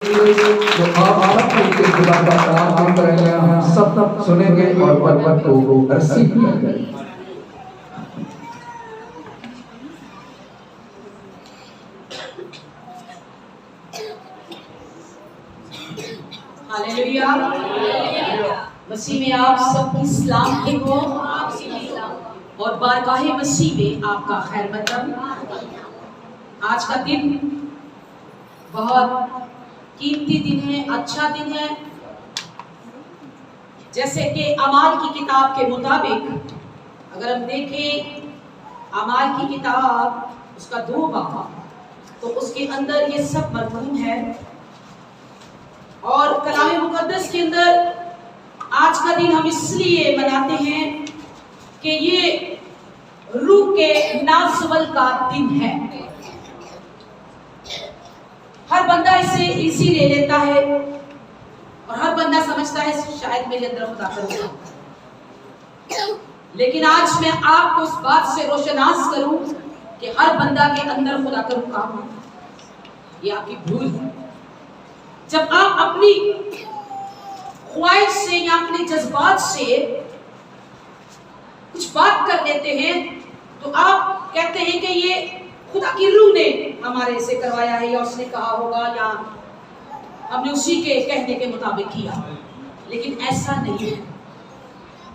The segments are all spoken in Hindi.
तो आप सब मिलकर खुदा का कलाम करेंगे, हम सब सुनेंगे और बरकत को रिसीव करेंगे। हालेलुया। मसीह में आप सबकी सलाम की हो और बारगाहे मसीह में आपका खैर मकदम। आज का दिन बहुत कीमती दिन है, अच्छा दिन है। जैसे कि अमाल की किताब के मुताबिक अगर हम देखें, अमाल की किताब उसका 2 बाब, तो उसके अंदर ये सब मरकूम है। और कलाम मुकद्दस के अंदर आज का दिन हम इसलिए मनाते हैं कि ये रूह के नाज़वल का दिन है। हर बंदा इसे इजी ले लेता है और हर बंदा समझता है शायद मेरे अंदर खुदा करूँगा। लेकिन आज मैं आपको उस बात से रोशनास करूं कि हर बंदा के अंदर खुदा करूँगा, ये आपकी भूल है। जब आप अपनी ख्वाहिश से या अपने जज्बात से कुछ बात कर लेते हैं तो आप कहते हैं कि ये खुदा की रूह ने हमारे से करवाया है या उसने कहा होगा या हमने उसी के कहने के मुताबिक किया। लेकिन ऐसा नहीं है।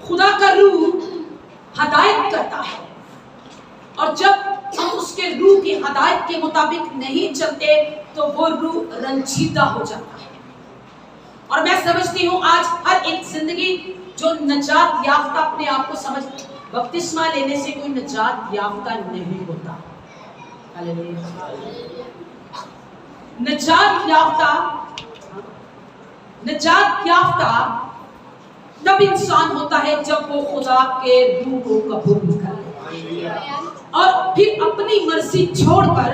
खुदा का रूह हदायत करता है और जब हम उसके रूह की हदायत के मुताबिक नहीं चलते तो वो रूह रंजीदा हो जाता है। और मैं समझती हूँ आज हर एक जिंदगी जो नजात याफ्ता अपने आप को समझ, बपतिस्मा लेने से कोई नजात याफ्ता नहीं होता। नजात याफ्ता तब इंसान होता है जब वो खुदा के रूह को कबूल करे और फिर अपनी मर्जी छोड़कर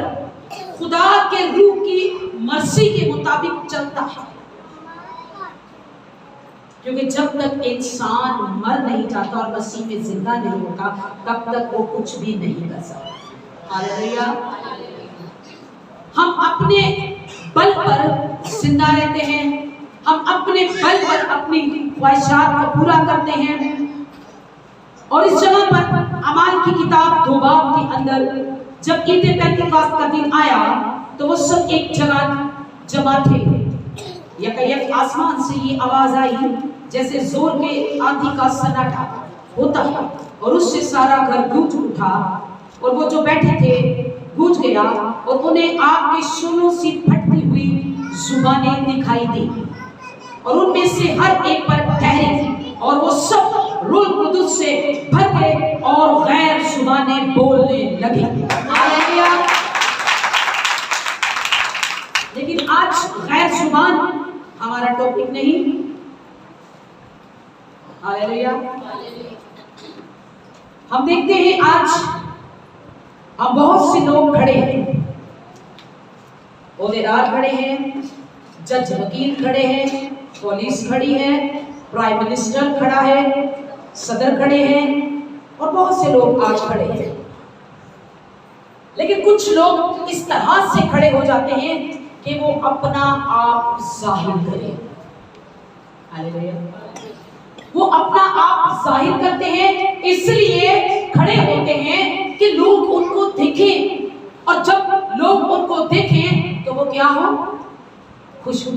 खुदा के रूह की मर्जी के मुताबिक चलता है। क्योंकि जब तक इंसान मर नहीं जाता और मसीह में जिंदा नहीं होता तब तक वो कुछ भी नहीं कर सकता। हालेलुया। हम अपने बल पर जिंदा रहते हैं, हम अपने बल पर अपनी ख्वाहिशात को पूरा करते हैं। और इस जगह पर अमाल की किताब 2 बाब के अंदर जब ईद पेंतिकोस्त का दिन आया तो वो सब एक जगह जमा थे। यकायक आसमान से ये आवाज आई जैसे जोर के आंधी का सन्नाटा होता है और उससे सारा घर गूंज उठा और वो जो बैठे थे गूंज गया और उन्हें आग के शोलों से फटती हुई जुबानें दिखाई दी और उनमें से हर एक पर ठहरी और वो सब रूह कुदुस से भर गए और गैर जुबानें बोलने लगी। हालेलुया। लेकिन आज गैर जुबान हमारा टॉपिक नहीं। हालेलुया। हम देखते हैं आज हम बहुत से लोग खड़े हैं, ओहदेदार खड़े हैं, जज वकील खड़े हैं, पुलिस खड़ी है, प्राइम मिनिस्टर खड़ा है, सदर खड़े हैं और बहुत से लोग आज खड़े हैं। लेकिन कुछ लोग इस तरह से खड़े हो जाते हैं कि वो अपना आप जाहिर करें। हालेलुया। वो अपना आप जाहिर करते हैं, इसलिए खड़े होते हैं कि लोग उनको देखें और जब लोग उनको देखें तो वो क्या हो? खुश हो।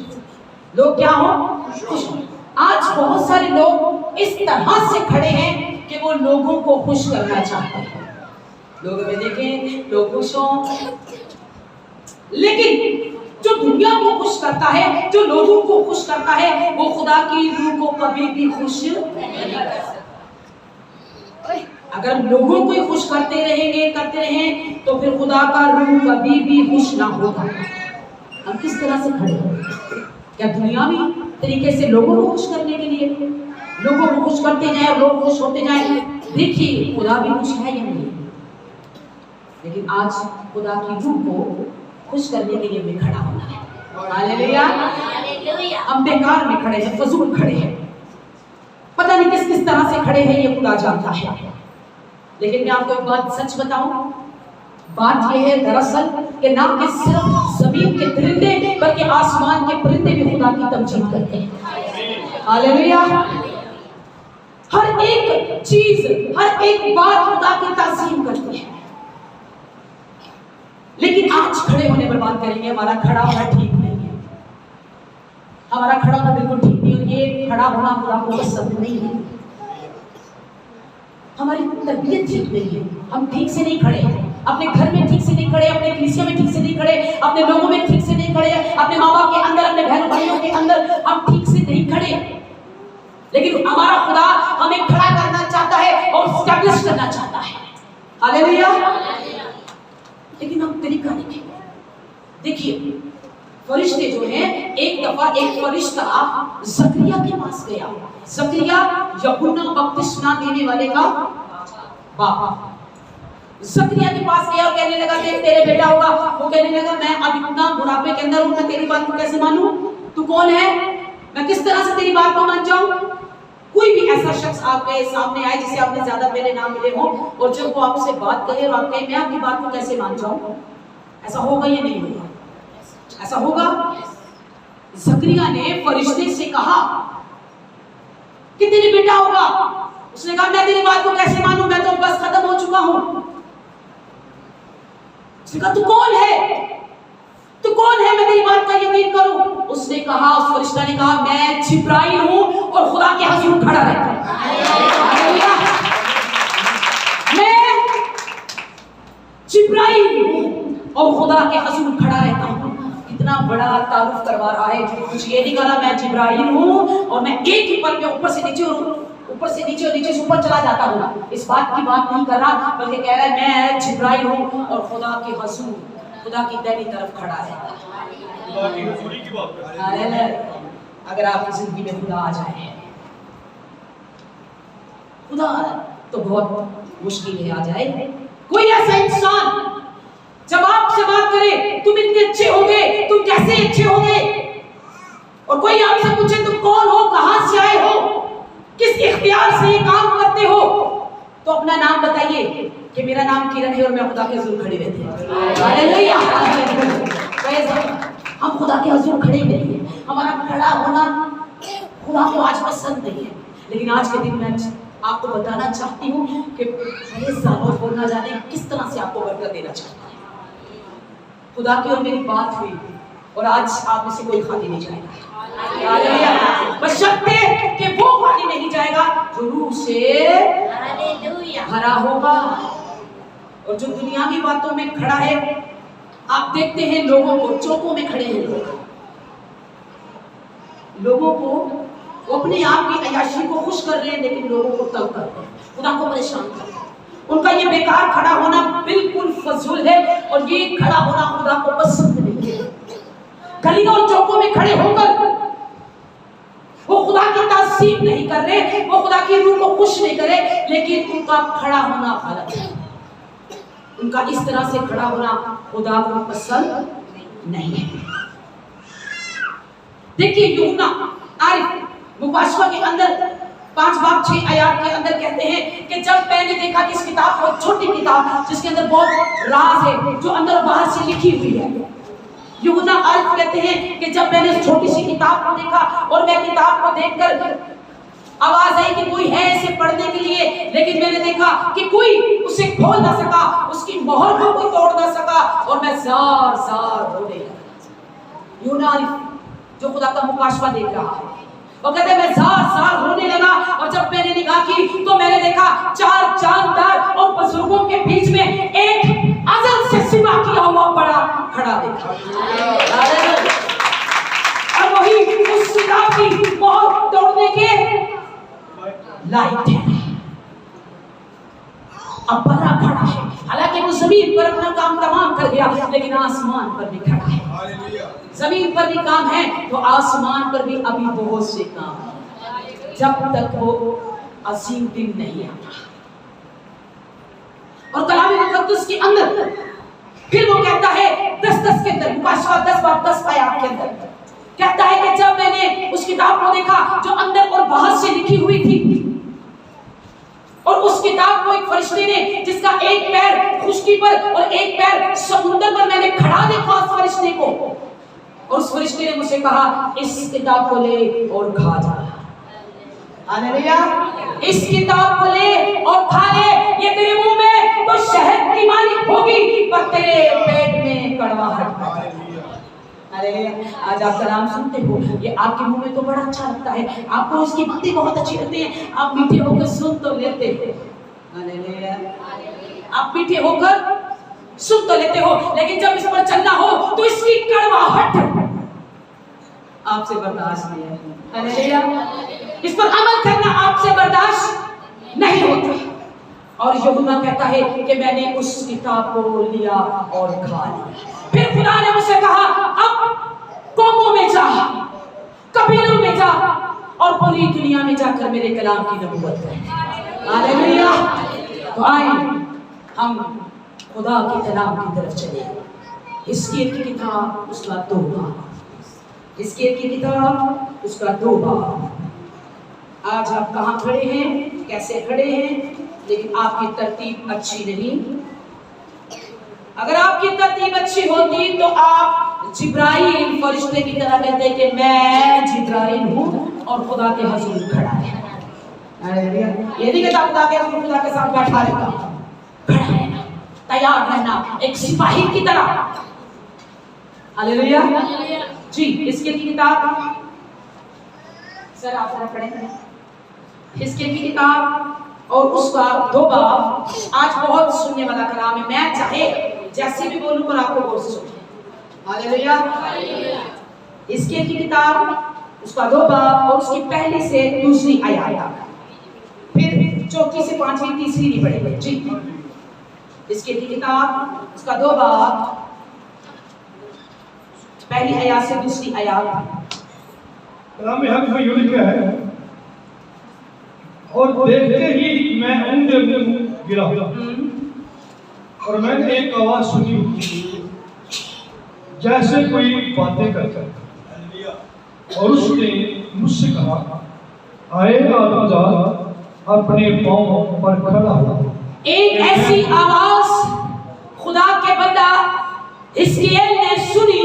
लोग क्या हो? खुश हो। आज बहुत सारे लोग इस तरह से खड़े हैं कि वो लोगों को खुश करना चाहते हैं। लोगों में देखें लोग खुश हों, लेकिन जो दुनिया को खुश करता है, जो लोगों को खुश करता है, वो खुदा की रूह को कभी भी खुश नहीं कर सकता। अगर लोगों को ही खुश करते रहें तो फिर खुदा का रूह कभी भी खुश ना होगा। हम किस तरह से खड़े हैं? क्या दुनियावी तरीके से लोगों को खुश करने के लिए लोगों को खुश करते जाए, लोग खुश होते जाए? देखिए खुदा भी खुश है या नहीं, लेकिन आज खुदा की रूह को खुश करने के लिए भी खड़ा होना है। हालेलुया। हम बेकार में खड़े हैं, फजूल खड़े हैं, पता नहीं किस किस तरह से खड़े हैं, ये खुदा जानता है। लेकिन मैं आपको एक बात सच बताऊं, बात यह है दरअसल कि ना कि सिर्फ जमीन के परिंदे बल्कि आसमान के परिंदे भी खुदा की तमजीद करते हैं। हालेलुया। हर एक चीज, हर एक बात खुदा की ताज़ीम करती है। लेकिन आज खड़े होने पर बात करेंगे, हमारा खड़ा होना ठीक नहीं है। हमारा खड़ा होना बिल्कुल ठीक नहीं है। ये खड़ा होना खुदा को पसंद नहीं है। हमारी तबीयत ठीक नहीं है, हम ठीक से नहीं खड़े, अपने घर में ठीक से नहीं खड़े, अपने कलीसिया में ठीक से नहीं खड़े, अपने लोगों में ठीक से नहीं खड़े, अपने माँ बाप के अंदर, अपने बहन भाइयों के अंदर हम ठीक से नहीं खड़े। लेकिन हमारा खुदा हमें खड़ा करना चाहता है और स्टैब्लिश करना चाहता है। हालेलुया। लेकिन हम तरीका देखेंगे। देखिए, फरिश्ते जो हैं, एक दफा एक फरिश्ता जकरिया के पास गया। जकरिया यूहन्ना बपतिस्मा देने वाले का बाप। जकरिया के पास गया और कहने लगा देख तेरे बेटा होगा। वो कहने लगा मैं अब इतना बुढ़ापे के अंदर हूं, मैं तेरी बात को कैसे मानूं? तू कौन है? मैं किस तरह से तेरी बात को मान जाऊं? कोई भी ऐसा शख्स आपके सामने आए जिसे आपने ज्यादा पहले ना मिले हो और जब वो आपसे बात करे और आप कहे मैं आपकी बात को कैसे मान जाऊं, ऐसा होगा या नहीं होगा? ऐसा होगा। जकरिया ने फरिश्ते से कहा कि तेरे बेटा होगा। उसने कहा मैं तेरी बात को कैसे मानूं, मैं तो बस खत्म हो चुका हूं। उसने कहा तू कौन है? तू कौन है, मैं तेरी बात का यकीन करूं? उसने कहा, उस फरिश्ता ने कहा मैं जिब्राइल हूं और खुदा के हुजूर खड़ा रहता हूं। मैं जिब्राइल हूं और खुदा के हुजूर खड़ा रहता हूं। इतना बड़ा तारुफ करवा रहा है। कुछ ये नहीं कहा मैं जिब्राइल हूं और मैं एक ही पल में ऊपर से नीचे और नीचे से ऊपर चला जाता हूं। इस बात की बात नहीं कर रहा, बल्कि कह रहा है मैं जिब्राइल हूं और खुदा के हुजूर, खुदा की दाहिनी तरफ खड़ा है। खुदा की हुजूरी की बात कर रहे हैं। अगर आपकी जिंदगी में खुदा आ जाए, खुदा तो बहुत मुश्किल है आ जाए। कोई ऐसा इंसान जब आपसे बात करे तुम इतने अच्छे होगे, तुम कैसे अच्छे होगे, और कोई आपसे पूछे तुम कौन हो, कहां से आए हो, किस इख्तियार से ये काम करते हो, तो अपना नाम बताइए कि मेरा नाम किरण है और मैं खुदा के हुजूर खड़ी रहती हूं। हालेलुया। हम खुदा के हुजूर खड़े नहीं हैं। हमारा खड़ा होना खुदा को आज पसंद नहीं है। लेकिन आज के दिन मैं आपको बताना चाहती हूँ कि और बोलना जाने किस तरह से आपको बरकत देना चाहता है। खुदा की और मेरी बात हुई और आज आप में से कोई खाली नहीं जाएगा। बशर्ते कि वो खाली नहीं जाएगा जो रूह से भरा होगा। और जो दुनिया की बातों में खड़ा है, आप देखते हैं लोगों को चौकों में खड़े हैं, लोगों को वो अपने आप की अय्याशी को खुश कर रहे हैं, लेकिन लोगों को तंग कर रहे हैं, खुदा को परेशान कर रहे हैं। उनका ये बेकार खड़ा होना बिल्कुल फजूल है और ये खड़ा होना खुदा को पसंद नहीं है। गलियों और चौकों में खड़े होकर वो खुदा की ताज़ीम नहीं कर रहे, वो खुदा की रूह को खुश नहीं करे, लेकिन उनका खड़ा होना गलत है। उनका इस तरह से खड़ा होना खुदा को पसंद नहीं है। देखिए यूहन्ना आरिफ मुबाशवा के अंदर 5 बाब 6 आयत के अंदर कहते हैं कि जब मैंने देखा कि इस किताब को, छोटी किताब जिसके अंदर बहुत राज है, जो अंदर और बाहर से लिखी हुई है, यूहन्ना आरिफ कहते हैं कि जब मैंने इस छोटी सी किताब को देखा और मैं किताब को देखकर आवाज आई कि कोई है इसे पढ़ने के लिए, लेकिन मैंने देखा कि कोई उसे खोल ना सका, उसकी मोहर को कोई तोड़ ना सका और मैं जार जार रोने लगा। यूहन्ना आरिफ जो खुदा का मुकाशवा देख रहा है, वो कहते हैं मैं जार जार रोने लगा और जब मैंने निगाह की तो मैंने देखा 4 जानदार और बुजुर्गों के बीच में एक अजल से सिवा किया हुआ बड़ा खड़ा देखा। और वही उस किताब की मोहर तोड़ने के लायक है। अब बड़ा खड़ा है, हालांकि वो जमीन पर अपना काम तमाम कर गया, लेकिन आसमान पर भी खड़ा है। जमीन पर भी काम है तो आसमान पर भी अभी बहुत से काम है, जब तक वो अजीम दिन नहीं आता। और कलाम मुकद्दस के अंदर फिर वो कहता है 10-10 के अंदर, मुकाशवा 10 बाब 10 आयत के अंदर कहता है कि जब मैंने उस किताब को देखा जो अंदर और बाहर से लिखी हुई थी, और उस किताब को एक फरिश्ते ने, जिसका एक पैर खुश्की पर और एक पैर समुद्र पर, मैंने खड़ा देखा उस फरिश्ते को। और उस फरिश्ते ने मुझसे कहा, इस किताब को ले और खा जा। हालेलुया। इस किताब को ले और खा ले, ये तेरे मुंह में तो शहद की मालिक होगी, पर तेरे पेट में कड़वाहट। हालेलुया। आज आप कलाम सुनते हो, ये आपके मुंह में तो बड़ा अच्छा लगता है, आपको इसकी बातें बहुत अच्छी लगती है, आप मीठे होकर सुन तो लेते हो। हालेलुया। आप मीठे होकर सुन तो लेते हो, लेकिन जब इस पर चलना हो तो इसकी कड़वाहट आपसे बर्दाश्त नहीं है। हालेलुया। इस पर अमल करना आपसे बर्दाश्त नहीं होता। और यूहन्ना कहता है कि मैंने उस किताब को लिया और खा लिया। फिर खुदा ने मुझसे कहा, अब कौमों में जा, कबीलों में जा और पूरी दुनिया में जाकर मेरे कलाम की नबूवत कर। हालेलुया। तो आए हम खुदा के कलाम की तरफ चले। हिजकिय्येल की किताब उसका 2 बाब, हिजकिय्येल की किताब उसका 2 बाब। आज आप कहाँ खड़े हैं, कैसे खड़े हैं, लेकिन आपकी तरतीब अच्छी नहीं। अगर आपकी तरतीब अच्छी होती तो आप जिब्राइल फरिश्ते की तरह कहते कि मैं जिब्राइल हूँ और खुदा के हजूर खड़ा है। ये नहीं कहता खुदा के हजूर खुदा के साथ बैठा रहता, खड़ा रहना, तैयार रहना, एक सिपाही की तरह। हालेलुया जी। हिजकिय्येल की किताब, सर आप जरा पढ़ें, हिजकिय्येल की किताब और उसका 2 बाब। आज बहुत सुनने वाला कलाम है, मैं चाहे जैसे भी बोलूं पर आपको गौर से सुनिए। हालेलुया। हिजकिय्येल की किताब उसका 2 बाब और उसकी पहली से दूसरी आयत, फिर चौथी से 5वीं तीसरी नहीं पढ़ेंगे जी। हिजकिय्येल की किताब उसका 2 बाब, पहली आयत से दूसरी आयत। कलाम हक में यूं लिखा है, और देखते ही मैं ऊंधे मुंह गिरा और मैंने एक आवाज सुनी जैसे कोई बातें करता, और उसने मुझसे कहा, आए आदमजात, अपने पांव पर खड़ा हो। एक ऐसी आवाज खुदा के बंदा हिजकिय्येल ने सुनी।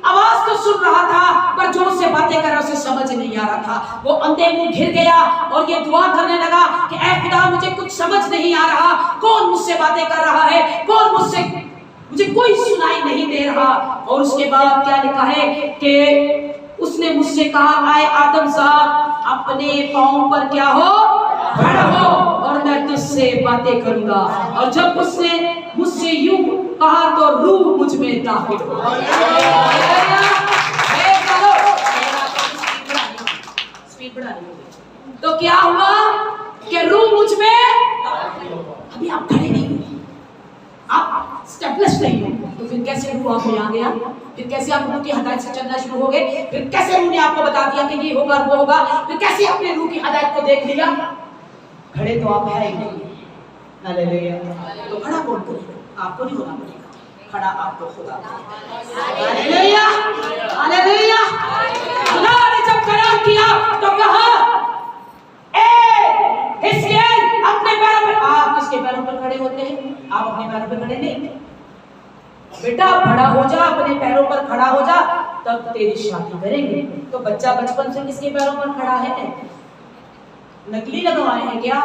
आवाज तो सुन रहा था पर जो उससे बातें कर रहा उसे समझ नहीं आ रहा था। वो अंधे मुंह घिर गया और ये दुआ करने लगा कि ऐ खुदा मुझे कुछ समझ नहीं आ रहा, कौन मुझसे बातें कर रहा है, कौन मुझसे, मुझे कोई सुनाई नहीं दे रहा। और उसके बाद क्या लिखा है कि उसने मुझसे कहा, आए आदमजात, अपने पांव पर क्या हो, खड़ा हो और मैं तुझसे बातें करूंगा। और जब उसने मुझसे यूं कहा तो रूह मुझ में दाखिल हो। तो क्या हुआ कि रूह मुझ में, अभी आप खड़े नहीं हो, आप स्टेपलेस नहीं हो, तो फिर कैसे रूह आप में आ गया, फिर कैसे आप रूह की हदायत से चलना शुरू हो गए, फिर कैसे रूह ने आपको बता दिया कि ये होगा वो होगा, फिर कैसे आपने रूह की हदायत को देख लिया। खड़े तो आप है ही नहीं। हालेलुया। तो खड़ा कौन करेगा, आपको नहीं होना पड़ेगा, खड़ा आपको खुदा। Hallelujah hallelujah. खुदा ने जब कलाम किया तो कहा, ए हिजकिय्येल अपने पैरों पर, आप किसके पैरों पर खड़े होते हैं, आप अपने पैरों पर खड़े नहीं। बेटा खड़ा हो जा, अपने पैरों पर खड़ा हो जा, तब तेरी शादी करेंगे। तो बच्चा बचपन से किसके पैरों पर खड़ा है, नकली लगवाए हैं क्या?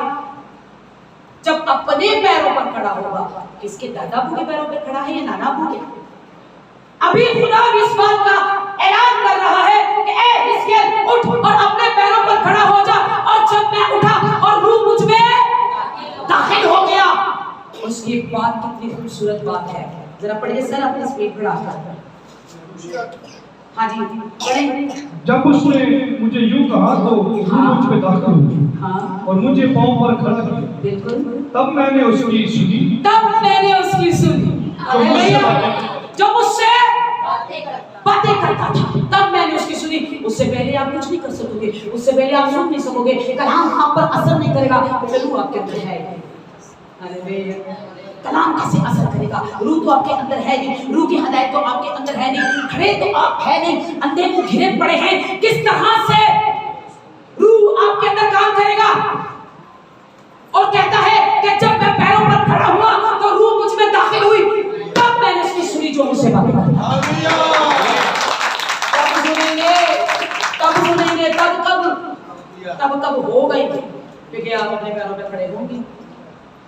जब अपने पैरों पर खड़ा होगा, किसके दादा अबू के पैरों पर खड़ा है या नाना अबू के? अभी खुदा इस बात का ऐलान कर रहा है कि ए हिजकिय्येल उठ और अपने पैरों पर खड़ा हो जा। और जब मैं उठा और रूह मुझ में दाखिल हो गया, उसकी बात कितनी खूबसूरत बात है, जरा पढ़िए सर अपनी स्पीड बढ़ा कर। हाँ जी पढ़ें। जब उसने मुझे यूं कहा तो रूह मुझ में दाखिल हुई, हाँ और मुझे पांव पर खड़ा किया। बिल्कुल। तब मैंने उसकी सुनी, जो मुझसे बातें करता था, तब मैंने उसकी सुनी। उससे पहले आप कुछ नहीं कर सकोगे, उससे पहले आप सुन नहीं सकोगे, कलाम आप पर असर नहीं करेगा, रूह आपके अंदर है। कलाम कैसे असर करेगा, रूह तो आपके अंदर है नहीं, रूह की हदायत तो आपके अंदर है नहीं, खड़े तो आप है नहीं, अंधे मुंह घिरे पड़े हैं। किस तरह से रूह आपके अंदर काम करेगा? और कहता है कि जब मैं पैरों पर खड़ा हुआ तो रूह मुझ में दाखिल हुई, तब मैंने उसकी सुनी जो मुझसे बातें करता। तब कब हो गई क्योंकि आप अपने पैरों पे खड़े होंगे,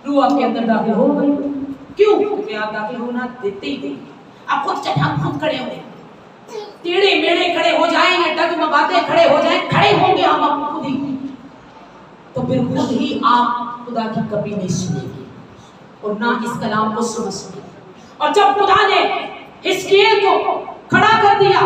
रूह आपके अंदर दाखिल हो गई। क्यों? क्योंकि आप दाखिल होना देते ही नहीं। आप खुद चढ़ा खुद खड़े होंगे, टेढ़े मेढ़े खड़े हो जाएंगे, डगमगाते खड़े हो जाएंगे, खड़े होंगे हम आप खुद ही, तो फिर खुद ही आप खुदा की कभी नहीं सुनेंगे और ना इस कलाम को समझ सकेंगे। और जब खुदा ने हिजकिय्याह को खड़ा कर दिया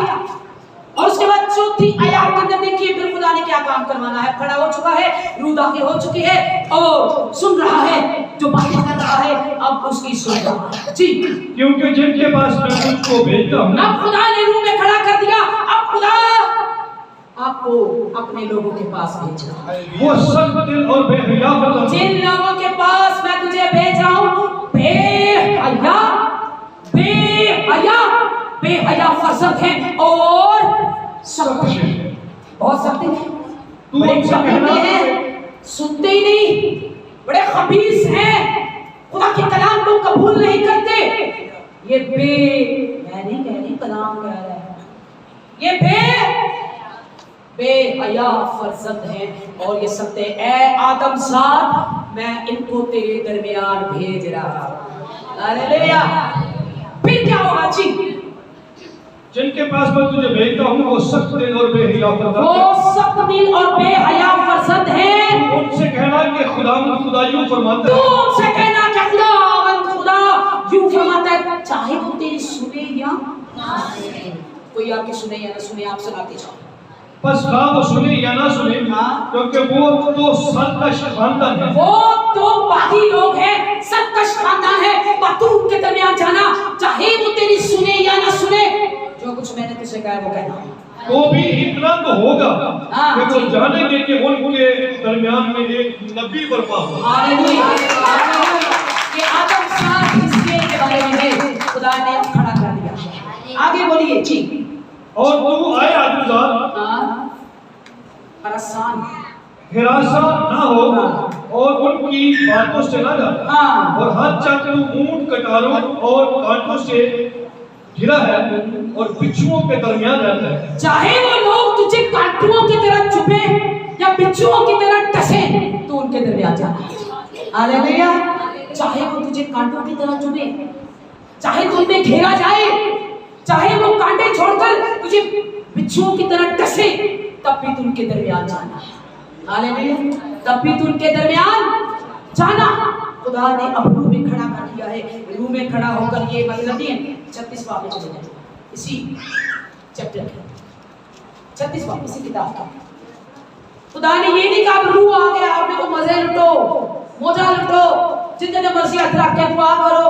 और उसके बाद चौथी आयत के अंदर देखिए फिर खुदा ने क्या काम करवाना है। खड़ा हो चुका है, रूह दाखिल हो चुकी है और सुन रहा है, जो बातें कर रहा है अब उसकी सुन रहा है जी। क्योंकि जिनके पास मैं तुझको भेजता हूं, अब खुदा ने रूह में खड़ा कर दिया, अब खुदा आपको अपने लोगों के पास भेज रहा है। वो सख्त दिल और बेहया फर्जंद, जिन लोगों के पास मैं तुझे भेज रहा हूं, बेहया बेहया बेहया फर्जंद हैं और सख्त हैं, बहुत सख्त हैं। तू उनसे कहना हैं, सुनते ही नहीं, बड़े खबीस हैं, खुदा के कलाम को कबूल नहीं करते। ये मैं नहीं कह रही, कलाम कह रहा है, ये बेहया फर्जंद हैं और ये सकते ऐ आदम साहब मैं इनको तेरे दरमियान भेज रहा हूं। हालेलुया। फिर क्या होगा जी? जिनके पास मैं तुझे भेजता हूं वो सख्त दिल और बेहया फर्जंद, वो सख्त दिल और बेहया फर्जंद हैं। उनसे कहना कि खुदावंद खुदा यूं फरमाता तू है, उनसे कहना कि खुदावंद खुदा यूं फरमाता है, चाहे वो तेरी सुने या ना सुने। कोई आपकी सुने या ना सुने, आप सुनाते जाओ। बस ना वो सुने या ना सुने, क्योंकि वो तो सरकश खानदान है, वो तो बागी लोग हैं, सरकश खानदान है, पर तू उनके दरमियान जाना, चाहे वो तेरी सुने या ना सुने, जो कुछ मैंने तुझसे कहा वो कहना। तो भी इतना तो होगा कि वो जानेंगे कि उनके दरमियान में एक नबी बर्पा हो। हालेलुया। ये आदम साथ हिजकिय्याह के बारे में है, खुदा ने खड़ा कर दिया। आगे बोलिए जी। और तू आए आदमजात परेशान हिरासा ना हो और उनकी बातों से ना जा, और हाथ चाकू ऊंट कटारों और कांटों से घिरा है और बिच्छुओं के दरमियान रहता है। चाहे वो लोग तुझे कांटुओं की तरह चुभे या बिच्छुओं की तरह टसे, तो उनके दरमियान जाना। हालेलुया। चाहे वो तुझे कांटों की तरह चुभे, चाहे तुम में घेरा जाए, चाहे वो कांटे छोड़कर तुझे बिच्छुओं की तरह टसे, तब भी तू उनके दरमियान जाना। हालेलुया। तब भी तू उनके दरमियान जाना। खुदा ने अब रूह में खड़ा कर दिया है। रूह में खड़ा होकर ये मतलब नहीं है 36 बाब में चले जाए, इसी चैप्टर के 36 बाब इसी किताब का। खुदा ने ये नहीं कहा रूह आ गया आपने तो मजे लुटो, मौजा लुटो, जितने मर्जी हाथ रख के दुआ करो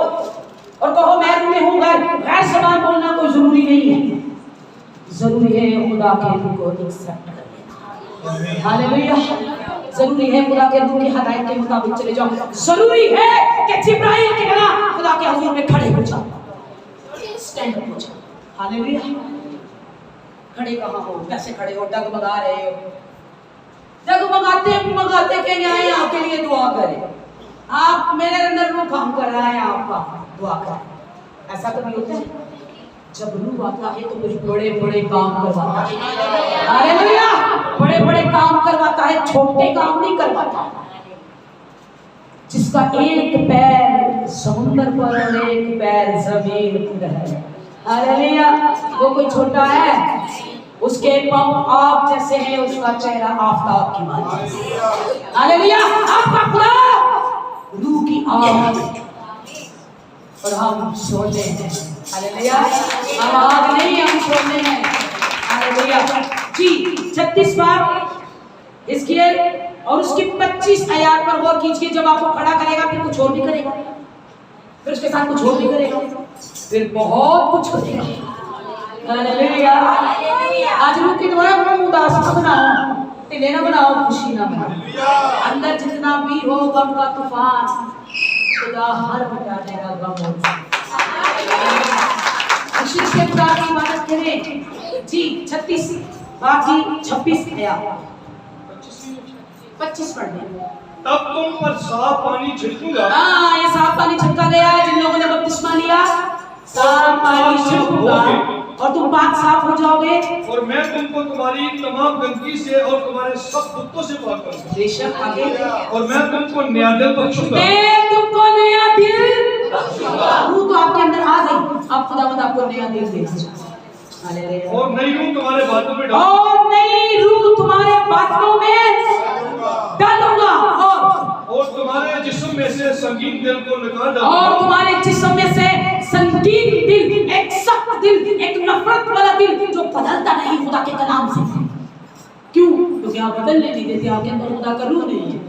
और कहो मैं रूह में हूं। गैर ज़बान बोलना कोई जरूरी नहीं है, जरूरी है खुदा के रूह को एक्सेप्ट कर लेना। हालेलुया। जरूरी है खुदा के रूह की हदायत के मुताबिक चले जाओ। जरूरी है कि जिब्राइल की तरह खुदा के हुजूर में खड़े हो जाओ, स्टैंड अप हो जाओ। हालेलुया। खड़े कहां हो? कैसे खड़े हो? डगमगा रहे हो? डगमगाते मगाते के आए आपके लिए दुआ करें, आप मेरे अंदर रूह काम कर रहा है, आपका दुआ करें। ऐसा कभी होता है? जब रूह आता है तो कुछ बड़े बड़े काम करवाता है। हालेलुया। बड़े बड़े काम करवाता है, छोटे काम नहीं करवाता। जिसका एक पैर समुद्र पर और एक पैर जमीन पर है, हालेलुया, वो कोई छोटा है? उसके पांव आप जैसे हैं, उसका चेहरा आफताब की मानिए। हालेलुया। आपका खुदा रूह की आग और हम सोते हैं। हालेलुया। हम आग नहीं, हम सोते हैं। हालेलुया जी। 36 बार हिजकिय्याह और उसकी 25 आयत पर गौर कीजिए। जब आपको खड़ा करेगा फिर कुछ और भी करेगा, फिर उसके साथ कुछ और भी करेगा, फिर बहुत कुछ करेगा। हालेलुया। आज लोग की दुआ है उदास ना बनाओ, तिले ना बनाओ, खुशी ना बनाओ। अंदर जितना भी हो गम का तूफान खुदा हर मिटा देगा गम और खुशी से खुदा की इबादत करें जी। 36 बाकी 26 आयत 25 पढ़ लें। तब तुम पर साफ पानी छिड़कूंगा। हाँ, ये साफ पानी छिड़का गया है। जिन लोगों ने बपतिस्मा लिया साफ पानी छिड़कूंगा और तुम पाक साफ हो जाओगे और मैं तुमको तुम्हारी तमाम गंदगी से और तुम्हारे सब दुखों से पाक करूंगा। बेशक आगे और मैं तुमको नया दिल बख्शूंगा। मैं तुमको नया दिल बख्शूंगा। रूह तो आपके अंदर आ गई, अब खुदावंद आपको नया दिल देना चाहता है। हालेलुया। और नई रूह तुम्हारे बातों में डालूंगा। और नई रूह तुम्हारे बातों में डालूंगा और तुम्हारे जिस्म में से संगीन दिल को निकाल डालूंगा। और तुम्हारे जिस्म में से संगीन दिल, एक सख्त दिल, एक नफरत वाला दिल जो बदलता नहीं खुदा के कलाम से। क्यों? क्योंकि आप बदलने नहीं देते, आपके अंदर खुदा का रूह नहीं है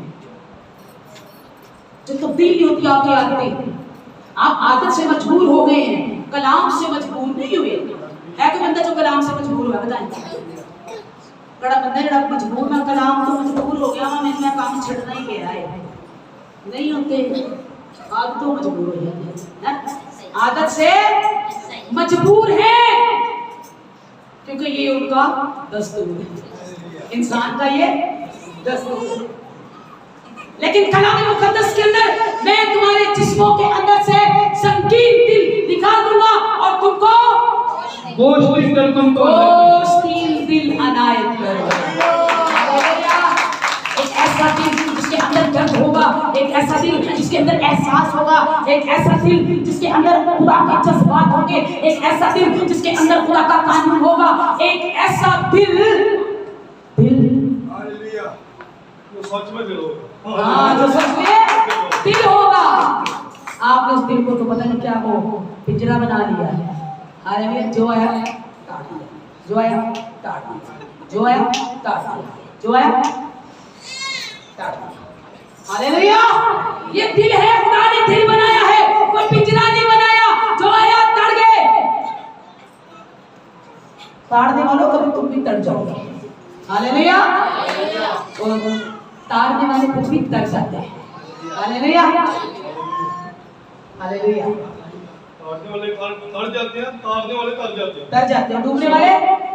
जो तब्दील नहीं होती आपकी आदतें। आप आदत से मजबूर हो गए हैं, कलाम से मजबूर नहीं हुए। है कोई बंदा जो कलाम से मजबूर हुआ? बताएं। बड़ा बंदा जरा मजबूर ना, कलाम तो मजबूर हो गया, मैं काम छड़ना ही गया है। नहीं होते, आदत तो मजबूर हो जाते हैं, आदत से मजबूर है, क्योंकि ये उनका दस्तूर है, इंसान का ये दस्तूर है। लेकिन कलाम मुकद्दस के अंदर मैं तुम्हारे जिस्मों के अंदर से संगीन दिल निकाल दूंगा और तुमको बोझ दिल अनायत करूंगा। एक ऐसा दिल जिसके अंदर दर्द होगा, एक ऐसा दिल जिसके अंदर एहसास होगा, एक ऐसा दिल जिसके अंदर खुदा के जज्बात होंगे, एक ऐसा दिल जिसके अंदर खुदा का कानून होगा, एक ऐसा दिल हालेलुया, जो सच में दिल होगा। हाँ, जो सच में दिल होगा। आपने उस दिल को तो पता नहीं क्या वो पिंजरा बना लिया है। हालेलुया। जो आया काट दिया, जो आया काट दिया, जो आया काट दिया, जो आया काट दिया। हालेलुया। ये दिल है, खुदा ने दिल बनाया है, कोई पिंजरा नहीं बनाया। जो आया तड़ गए। ताड़ने वालों कभी तुम भी तड़ जाओगे। हालेलुया। और ताड़ने वाले कुछ भी तड़ जाते हैं। हालेलुया। हालेलुया। ताड़ने वाले तड़ जाते हैं, ताड़ने वाले तर जाते हैं, तर जाते हैं, डूबने वाले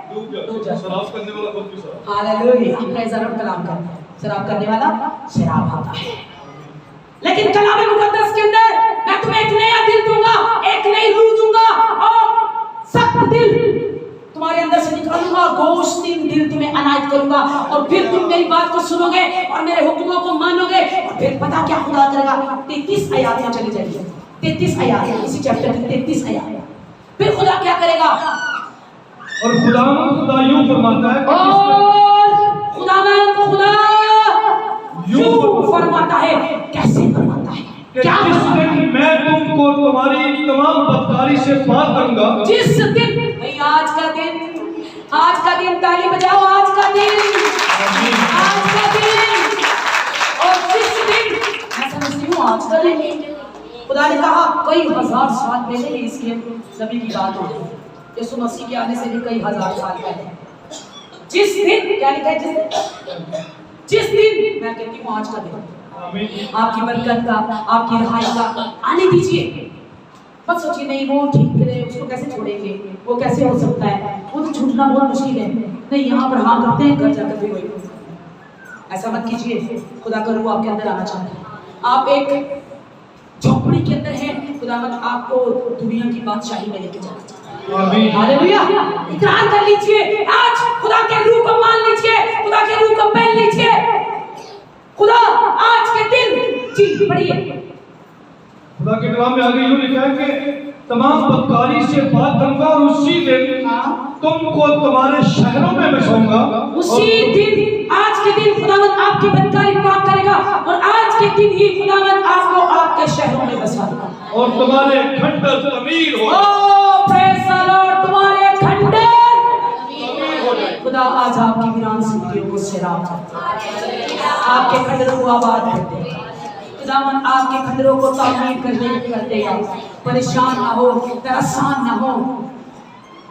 डूब जाते हैं, शराब करने वाला खुद भी शराब। हालेलुया। Praise the Lord. कलाम करते हैं, शराब करने वाला शराब खाता है। लेकिन कलाम मुकद्दस के अंदर मैं तुम्हें एक नया दिल दूंगा, एक नई रूह दूंगा और सख्त दिल तुम्हारे अंदर से निकालूंगा और गोश्तीन दिल तुम्हें अनायत करूंगा। और फिर तुम मेरी बात को सुनोगे और मेरे हुक्मों को मानोगे। और फिर पता क्या खुदा करेगा? 33 आयत में चली जाइए, 33 आयत, इसी चैप्टर की 33 आयत। फिर खुदा क्या करेगा? और खुदा यूं फरमाता है और खुदा यूं फरमाता है। कैसे फरमाता है? क्या जिस दिन मैं तुमको तुम्हारी तमाम बदकारी से पाक करूंगा। जिस दिन भाई, आज का दिन, आज का दिन, ताली बजाओ, आज का दिन, आज का दिन। और जिस दिन, मैं समझती हूँ आज का दिन, खुदा ने कहा कई हजार साल पहले इसके नबी की बात होगी, यीशु मसीह के आने से भी कई हजार साल पहले। जिस दिन, क्या लिखा है? जिस दिन, मैं कहती हूँ आज का दिन आपकी बरकत का, आपकी रहाई का आने दीजिए। मत सोचिए नहीं वो ठीक करे, उसको कैसे छोड़ेंगे, वो कैसे हो सकता है, वो तो छूटना बहुत मुश्किल है। नहीं, यहाँ पर हाँ करते हैं, घर जाकर भी वही। ऐसा मत कीजिए। खुदा का रूह आपके अंदर आना चाहता है। आप एक झोपड़ी के अंदर हैं, खुदावंद आपको दुनिया की बादशाही में लेके जाना चाहता है। हालेलुया। इकरार कर लीजिए, आज खुदा के रूह को मान लीजिए, खुदा के रूह को पहन लीजिए। खुदा आज के दिन जी पढ़िए। खुदा के कलाम में आगे यूं लिखा है कि तमाम बदकारी से पाक करूंगा और उसी दिन तुमको तुम्हारे शहरों में बसाऊंगा। उसी दिन, आज के दिन खुदावंद आपकी बदकारी पाक करेगा और आज के दिन ही खुदावंद आपको आपके शहरों में बसा देगा और तुम्हारे खंडर तमीर हो। ओह प्रेज़ द लॉर्ड। तुम्हारे खंडर खुदा आज आपकी वीरान जिंदगियों को सैराब करते हैं, आपके खंडरों को आबाद करते हैं। खुदावंद आपके खंडरों को तामीर करते हैं। परेशान ना हो, परेशान ना हो,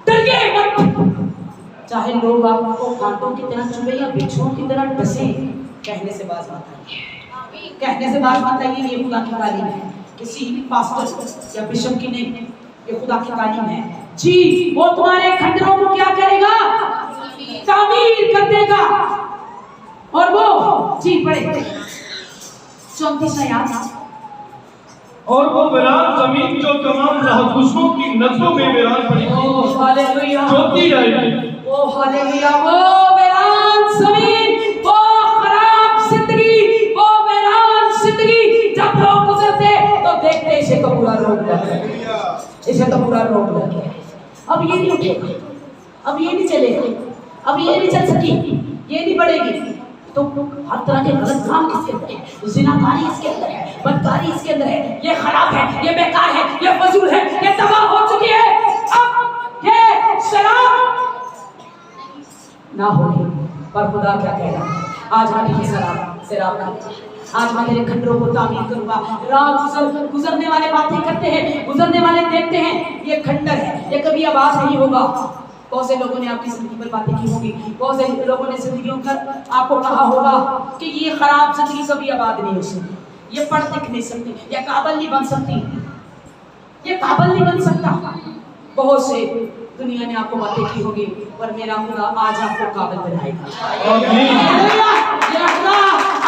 डरिए मत। चाहे लोग आपको कांटों की तरह चुभे या बिच्छुओं की तरह डसे, कहने से बात मत आइए, कहने से बात मत आइए। ये खुदा की तालीम है, किसी पास्टर या बिशप की नहीं, ये खुदा की तालीम है जी। वो तुम्हारे खंडरों को क्या करेगा? तामीर कर देगा। और वो जी पढ़े 34 आयत, और वो वीरान जमीन जो तमाम राहगुजरों की नजरों में वीरान पड़ी ओह हालेलुया, जोती जाएगी। Oh hallelujah. वो वीरान जमीन, वो खराब जिंदगी, वो वीरान जिंदगी, जब लोग गुजरते तो देखते इसे तो पूरा रोग लग गया, इसे तो पूरा रोग लग गया, अब ये नहीं उठेगा, अब ये नहीं चलेगा, अब ये नहीं चल सकी, ये नहीं बढ़ेगी। तो हर तरह के गलत काम इसके अंदर है, ज़िनाकारी इसके अंदर है, बदकारी इसके अंदर है, ये खराब है, ये बेकार है, ये फजूल है, ये तबाह हो चुकी है। अब ये शराब ना होगी, पर खुदा क्या कह रहा है, आज मैं नहीं शराब ना, आज मैं तेरे खंडरों को तामीर करूंगा। राह गुजरने वाले बातें करते हैं, गुजरने वाले देखते हैं, ये खंडर है, ये कभी आबाद नहीं होगा। बहुत से लोगों ने आपकी जिंदगी पर बातें की होगी, बहुत से लोगों ने जिंदगियों पर आपको कहा होगा कि ये खराब जिंदगी कभी आबाद नहीं हो सकती, ये पढ़ लिख नहीं सकती, ये काबिल नहीं बन सकती, ये काबिल नहीं बन सकता। बहुत से दुनिया ने आपको बातें की होगी, पर मेरा खुदा आज आपको काबिल बनाएगा। मेरा खुदा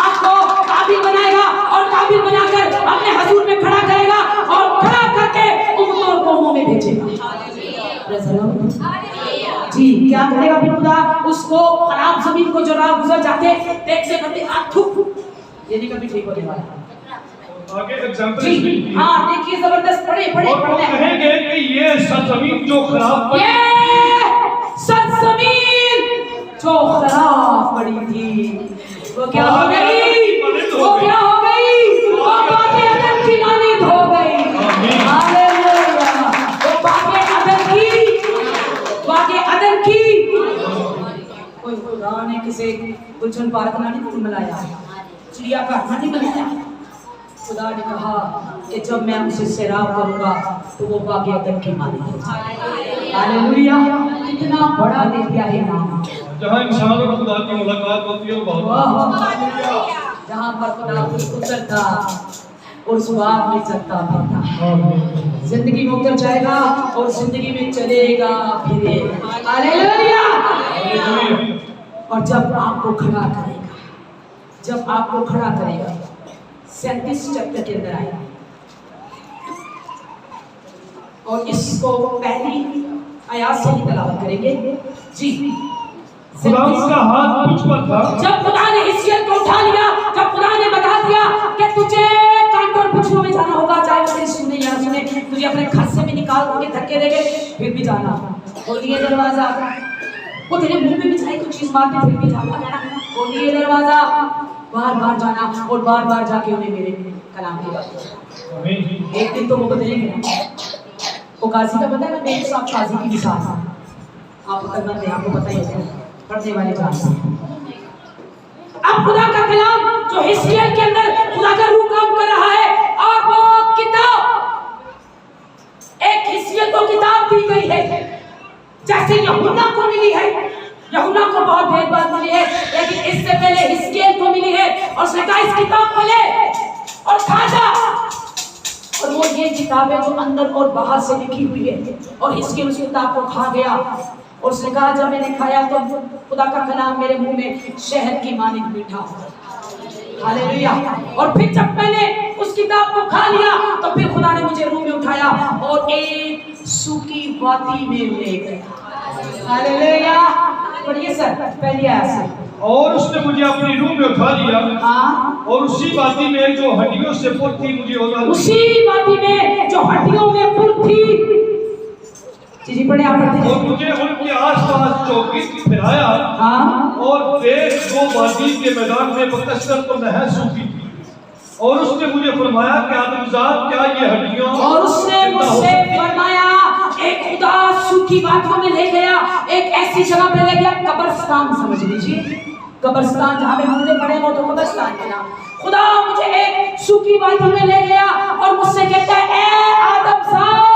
आपको काबिल बनाएगा और काबिल बनाकर अपने हजूर में खड़ा करेगा और खड़ा करके उम्मतों और कौमों में भेजेगा। जी क्या करेगा फिर खुदा, उसको खराब जमीन को जो राह गुजर जाते देखते करते ये नहीं कभी ठीक होने वाला। आगे एग्जांपल जी हाँ देखिए, जबरदस्त पढ़े कहेंगे कि ये सरजमीन जो खराब पड़ी, ये सरजमीन जो खराब पड़ी थी वो क्या हो गई, वो क्या हो गई, वो बातें अदन की मानिद हो गई। हालेलुया, वो बातें अदन की कोई खुदा ने किसी गुलशन पार्क ना नहीं बनाया, चिड़िया का नहीं बनाया। खुदा ने कहा कि जब मैं उसे सैराब करूंगा तो वो बाकी अदन की मानिद हो जाएगी। हालेलुया, कितना बड़ा दे दिया है नाम, जहाँ इंसान और खुदा की मुलाकात होती है जहाँ पर खुदा खुद उतरता और सुबह में चलता फिरता, जिंदगी में उतर जाएगा और जिंदगी में चलेगा फिरेगा। हालेलुया। और जब आपको खड़ा करेगा, जब आपको खड़ा करेगा, 37 चैप्टर के अंदर आएगा और इसको पहली आयत से ही तलावत करेंगे। जी खुदा का हाथ मुझ पर था, जब खुदा ने हिस्कियत को उठा लिया, जब खुदा ने बता दिया कि तुझे कांटों और पुछड़ों में जाना होगा, चाहे वो तेरी सुने या ना सुने, तुझे अपने घर से भी निकाल के धक्के देंगे फिर भी जाना, खोलिए दरवाजा, वो तेरे मुंह में भी चाहे कुछ चीज मार दे फिर भी जाना, खोलिए दरवाजा, बार बार जाना और बार बार जाके उन्हें मेरे कलाम की बात। एक दिन तो वो बदलेंगे, वो काजी का पता है, मेरे साथ काजी की मिसाल आपको करना है, आपको पता ही है, पढ़ने वाले जानते हैं। अब खुदा का कलाम जो हिस्कियत के अंदर खुदा का रूह काम कर रहा है, और वो किताब एक हिस्कियत को किताब दी गई है, जैसे यूहन्ना को मिली है, यूहन्ना को बहुत देर बाद मिली है, लेकिन इससे पहले हिस्कियत को मिली है, और उसने कहा इस किताब को ले और खा जा, और वो ये किताब है जो अंदर और बाहर से लिखी हुई है, और हिस्कियत उस किताब को खा गया और उसने कहा जब मैंने खाया तो खुदा का कलाम मेरे मुंह में शहद की मानिद मीठा हो। हालेलुया। और फिर जब मैंने उस किताब को खा लिया तो फिर खुदा ने मुझे रूह में उठाया और एक सूखी वादी में ले गया। हालेलुया। पढ़िए सर पहली आयत से। और उसने मुझे अपनी रूह में उठा लिया, हाँ, और उसी वादी में जो हड्डियों से पुर थी मुझे उसी वादी में जो हड्डियों में पुर थी, जी पढ़े आप पढ़ते और मुझे उनके आसपास चौकीट फिराया, हाँ, और देख वो वादी के मैदान में बकसर तो नहर सूखी थी, और उसने मुझे फरमाया कि आदमजात क्या ये हड्डियां, और उसने मुझसे फरमाया एक खुदा सूखी वादियों में ले गया, एक ऐसी जगह पे ले गया, कब्रिस्तान समझ लीजिए, कब्रिस्तान जहाँ पे हमने पढ़े वो तो कब्रिस्तान के नाम, खुदा मुझे एक सूखी वादी में ले गया और मुझसे कहता है ए आदमजात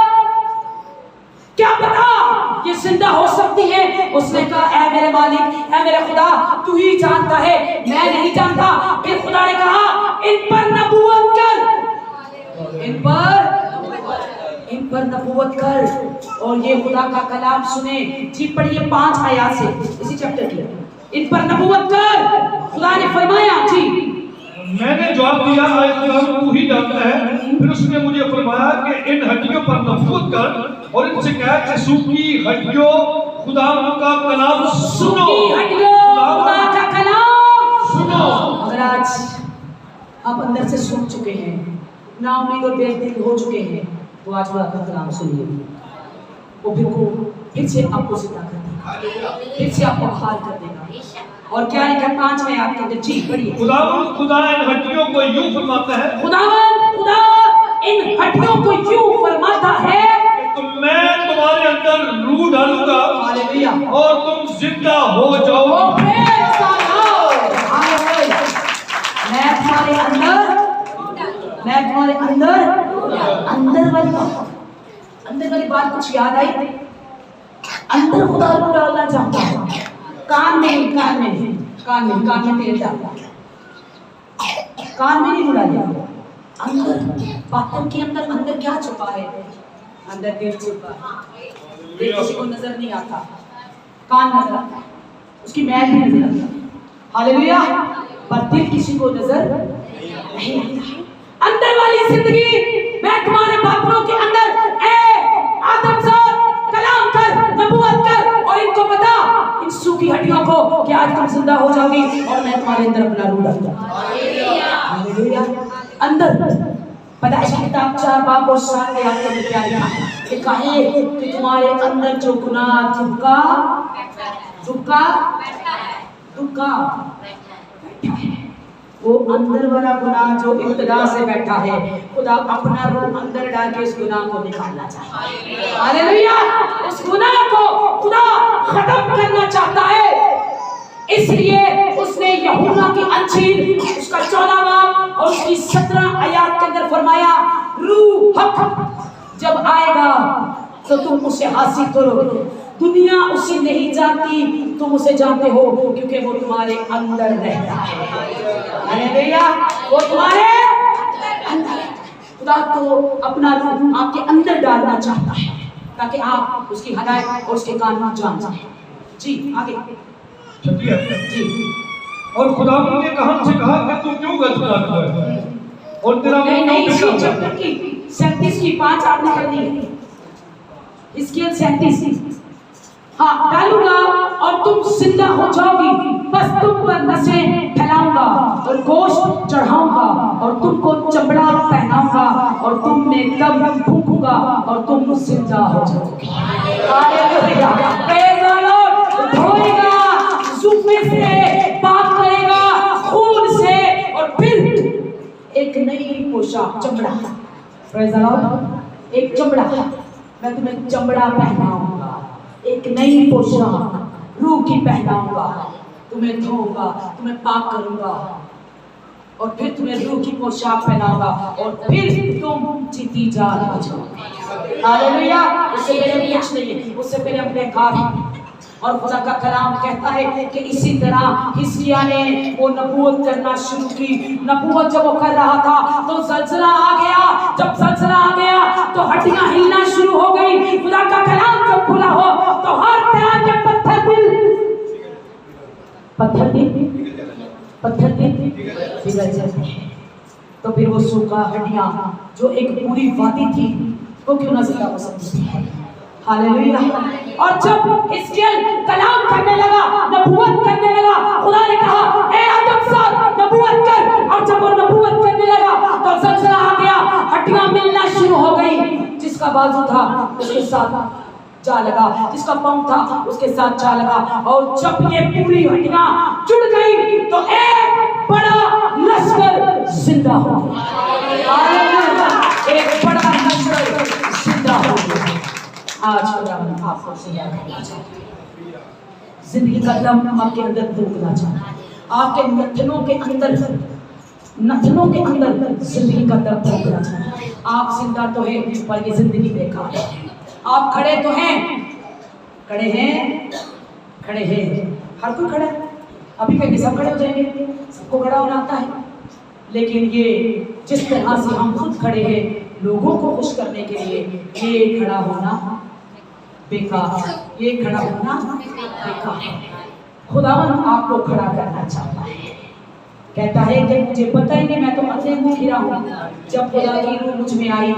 क्या पता ये जिंदा हो सकती है। उसने कहा ऐ मेरे मालिक, ऐ मेरे खुदा, तू ही जानता है, मैं नहीं जानता। फिर खुदा ने कहा इन पर नबूवत कर, इन पर नबूवत कर, और ये खुदा का कलाम सुने। जी पढ़िए 5 आयत से इसी चैप्टर की, इन पर नबूवत कर। खुदा ने फरमाया जी मैंने जवाब दिया, आए खुदा तू ही जानता है। फिर उसने मुझे फरमाया कि इन हड्डियों पर नफरत कर और इनसे कह कि सूखी हड्डियों खुदा का कलाम सुनो। खुदा का कलाम सुनो। अगर आज आप अंदर से सुन चुके हैं, ना उम्मीद और बेदिल हो चुके हैं, तो आज खुदा का कलाम सुनिए। वो फिर से आपको जिंदा कर देगा, फिर से आपको बहाल कर देगा। और क्या लिखा 5 में आपके अंदर? जी पढ़िए। खुदा इन हड्डियों को यूं फरमाता है, खुदा इन हड्डियों को यूं फरमाता है तो मैं तुम्हारे अंदर रूह डालूंगा हालेलुया और तुम जिंदा हो जाओ। मैं तुम्हारे अंदर वाली बात कुछ याद आई? अंदर खुदा रूह डालना चाहता है। कान में तेल डालना, कान में नहीं डालिया। अंदर बातों के अंदर क्या छुपा है? अंदर दिल छुपा है। दिल किसी को नजर नहीं आता, कान नजर आता है, उसकी मैल भी नजर आती है। हालेलुया। पर दिल किसी को नजर नहीं आता। अंदर वाली जिंदगी मैं तुम्हारे बातों के अंदर कलाम कर, नबूवत कर और इनको बता इन सूखी हड्डियों को कि आज तुम जिंदा हो जाओगी और मैं तुम्हारे अंदर अपना रूह डालूंगा। हालेलुया। अंदर पैदाइश की किताब 4 बाब और 7 में आपको क्या लिखा है कि कहे कि तुम्हारे अंदर जो गुनाह दुबका वो अंदर वाला गुनाह जो इब्तिदा से बैठा है, खुदा अपना रूह अंदर डाल के उस गुनाह को निकालना चाहता है। हालेलुया। उस गुनाह को खुदा खत्म करना चाहता है। इसलिए उसने यूहन्ना की अंजील उसका 14 बाब और उसकी 17 आयत के अंदर फरमाया, रूह हक जब आएगा तो तुम उसे हासिल करोगे। दुनिया उसे नहीं जानती, तुम उसे जानते हो क्योंकि वो तुम्हारे अंदर रहता है। हालेलुया। वो तुम्हारे अंदर, खुदा तो अपना रूह आपके अंदर डालना चाहता है ताकि आप उसकी हदायत और उसके कानून जान सकें। जी आगे। जी। और खुदा ने कहा कि तू क्यों गलत करता है और तेरा नहीं चैप्टर की 37 की 5 आपने करनी है। इसकी 37 हाँ डालूंगा और तुम जिंदा हो जाओगी। बस तुम पर नसें फैलाऊंगा और गोश्त चढ़ाऊंगा और तुमको चमड़ा पहनाऊंगा और तुम में दम फूंकूंगा और तुम जिंदा हो जाओगे। हालेलुया। Praise the Lord. धोएगा, सूफे से पाक करेगा, खून से, और फिर एक नई पोशाक चमड़ा। Praise the Lord. एक चमड़ा, मैं तुम्हें चमड़ा पहनाऊंगा, एक नई पोशाक रूह की पहनाऊंगा, तुम्हें धोऊंगा, तुम्हें पाक करूंगा और फिर तुम्हें रूह की पोशाक पहनाऊंगा और फिर तुम जीती जान हो जाओगे। हालेलुया। उससे पहले कुछ नहीं है, उससे पहले अपने घर। और खुदा का कलाम कहता है कि इसी तरह हिजकिय्याह ने वो नबूवत करना शुरू की। नबूवत जब वो कर रहा था तो ज़लज़ला आ गया। जब ज़लज़ला आ गया तो हड्डियां हिलना शुरू हो गई। खुदा का कलाम जब खुला हो तो हर तरह के पत्थर पिघल जाते हैं। तो फिर वो सूखा हड्डियां जो एक पूरी वादी थी वो क्यों ना जिंदा हो सकती है। हालेलुया। और जब हिजकिय्याह कलाम करने लगा, नबूवत करने लगा, खुदा ने कहा ए आदम साहब नबूवत कर। और जब वो नबूवत करने लगा तो ज़लज़ला आ गया, हड्डियां मिलना शुरू हो गई। जिसका बाजू था उसके साथ जा लगा, जिसका पांव था उसके साथ जा लगा। और जब ये पूरी हड्डियां जुड़ गई तो एक बड़ा लश्कर जिंदा हो गया। एक बड़ा लश्कर जिंदा हो गया। आज खुदा आपको जिंदा करना चाहता है। जिंदगी का दम आपके अंदर फूंकना चाहता है। आपके नथनों के अंदर जिंदगी का दम फूंकना चाहता है। आप जिंदा तो हैं पर ये जिंदगी बेकार है। आप खड़े तो हैं, खड़े हैं, हर कोई खड़ा है। अभी कहीं सब खड़े हो जाएंगे, सबको खड़ा होना आता है। लेकिन ये जिस तरह से हम खुद खड़े हैं लोगों को खुश करने के लिए, ये खड़ा होना बेकार, ये खड़ा होना बेकार है। खुदावन आपको खड़ा करना चाहता है। कहता है कि मुझे पता ही नहीं, मैं तो अंधे मुंह खिरा हूँ। जब खुदा की रूह मुझ में आई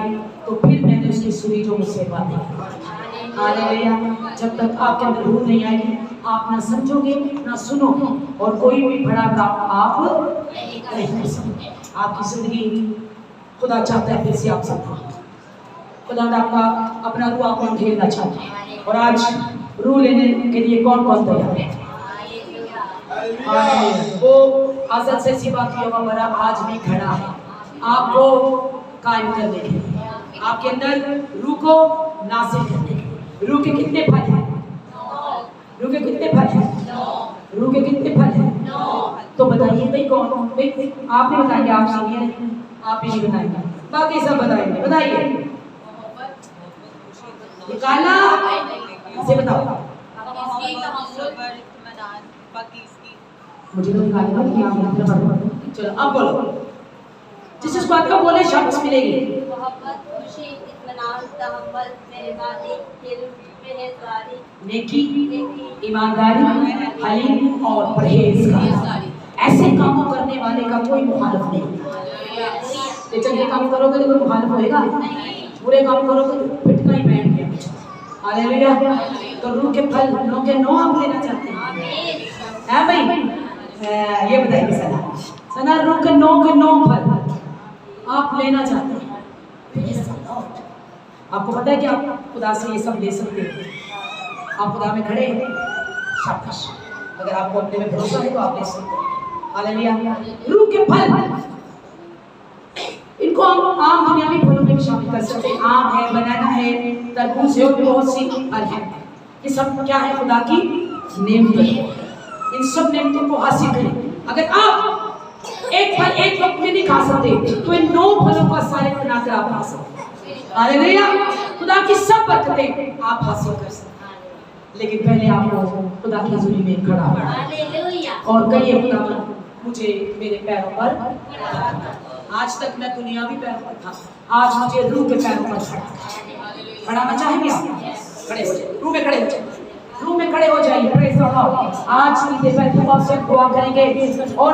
तो फिर मैंने उसकी सुनी जो मुझसे बातें। हालेलुया। जब तक आपके अंदर रूह नहीं आएगी आप ना समझोगे ना सुनोगे, और कोई भी बड़ा काम आप नहीं कर सकते। आपकी जिंदगी खुदा चाहता है फिर से आप सबको, खुदा आपका अपना रूह आपको घेरना चाहता है। और आज रूह लेने के लिए कौन कौन तैयार है? वो आज़ाद से सिवा की बड़ा आज भी खड़ा है आपको कायम करने के लिए, आपके अंदर रूह को नासिर करने के लिए। रूह के कितने फल हैं? रूह के कितने फल हैं? रूह के कितने फल हैं? तो बताइए भाई कौन? भाई आप नहीं बताएंगे, आप सीनियर हैं, आप ही नहीं बताएंगे, बाकी सब बताएंगे। बताइए, निकाला से बताओ। मुझे तो निकालना क्या मतलब? चलो अब बोलो, जिस बात का बोले शब्द मिलेगी। नेकी, ईमानदारी, हलीम और परहेजगारी। ऐसे कामों करने वाले का कोई मुखालिफ नहीं। चंगे काम करोगे तो कोई मुखालिफ होएगा? बुरे काम करोगे तो पिटना ही बैठ गया। हालेलुया। तो रूह के फल 9 के 9 आप लेना चाहते हैं भाई? ये बताइए सना रूह के 9 फल आप लेना चाहते हैं? आपको पता है कि आप खुदा से ये सब ले सकते हैं। आप खुदा में खड़े हैं, शाबाश। अगर आपको अपने में भरोसा है तो आप ले सकते हैं। हालेलुया। रूह के फल इनको हम आम दुनियावी फलों में शामिल कर सकते हैं। आम है, बनाना है, तरबूज है और बहुत सी फल है। ये सब क्या है? खुदा की नेमतें। इन सब नेमतों को हासिल करें। अगर आप एक फल एक वक्त में नहीं खा सकते तो इन 9 फलों का सारे बनाकर आप खा सकते हैं। हालेलुया। खुदा की सब बरकतें आप हासिल कर सकते हैं, लेकिन पहले आपको खुदा की हज़ूरी में खड़ा होना। और कहिए खुदा मुझे मेरे पैरों पर, आज तक मैं दुनियावी पैरों पर था, आज मुझे रूह के पैरों पर खड़ा चाहेंगे आप? खड़े हो जाइए, रूह में खड़े हो जाइए, रूह में खड़े हो जाइए। Praise the Lord. आज की देर में आप से दुआ करेंगे और